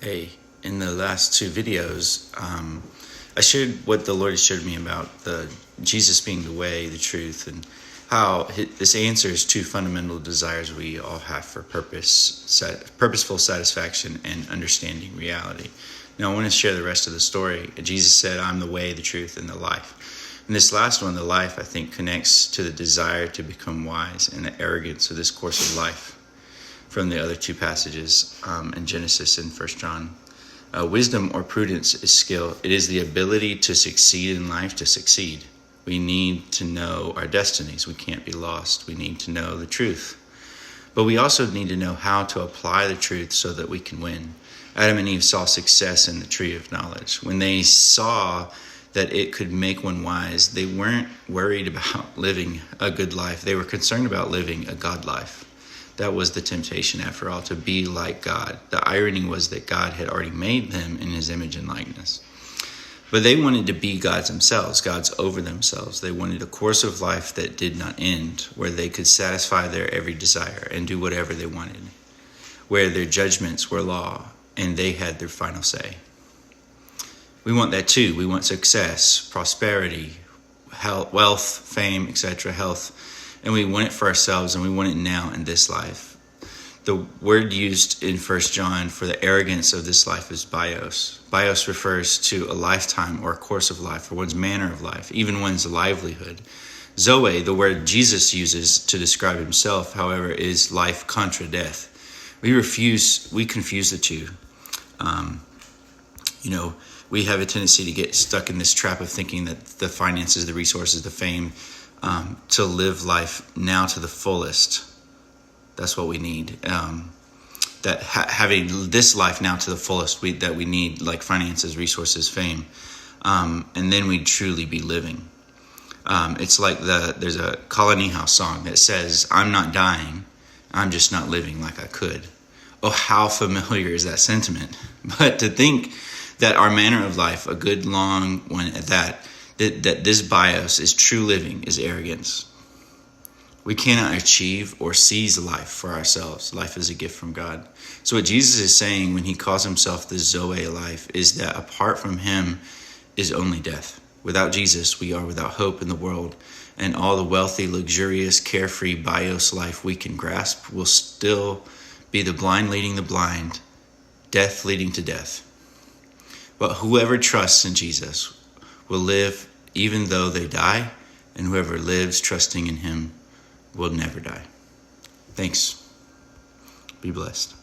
Hey, in the last two videos, I shared what the Lord has showed me about Jesus being the way, the truth, and how this answers two fundamental desires we all have for purposeful satisfaction and understanding reality. Now, I want to share the rest of the story. Jesus said, "I'm the way, the truth, and the life." And this last one, the life, I think connects to the desire to become wise and the arrogance of this course of life from the other two passages in Genesis and 1 John. Wisdom or prudence is skill. It is the ability to succeed in life, to succeed. We need to know our destinies. We can't be lost. We need to know the truth. But we also need to know how to apply the truth so that we can win. Adam and Eve saw success in the tree of knowledge. When they saw that it could make one wise, they weren't worried about living a good life. They were concerned about living a God life. That was the temptation, after all, to be like God. The irony was that God had already made them in his image and likeness. But they wanted to be gods themselves, gods over themselves. They wanted a course of life that did not end, where they could satisfy their every desire and do whatever they wanted, where their judgments were law and they had their final say. We want that too. We want success, prosperity, health, wealth, fame, etc., health. And we want it for ourselves, and we want it now in this life. The word used in 1 John for the arrogance of this life is bios. Bios refers to a lifetime or a course of life, or one's manner of life, even one's livelihood. Zoe, the word Jesus uses to describe himself, however, is life contra death. We confuse the two. We have a tendency to get stuck in this trap of thinking that the finances, the resources, the fame, to live life now to the fullest. That's what we need. Having this life now to the fullest, that we need, like finances, resources, fame, and then we'd truly be living. It's like there's a Colony House song that says, "I'm not dying, I'm just not living like I could." Oh, how familiar is that sentiment? But to think that our manner of life, a good long one at that this bios is true living, is arrogance. We cannot achieve or seize life for ourselves. Life is a gift from God. So what Jesus is saying when he calls himself the Zoe life is that apart from him is only death. Without Jesus, we are without hope in the world, and all the wealthy, luxurious, carefree bios life we can grasp will still be the blind leading the blind, death leading to death. But whoever trusts in Jesus will live even though they die, and whoever lives trusting in him will never die. Thanks. Be blessed.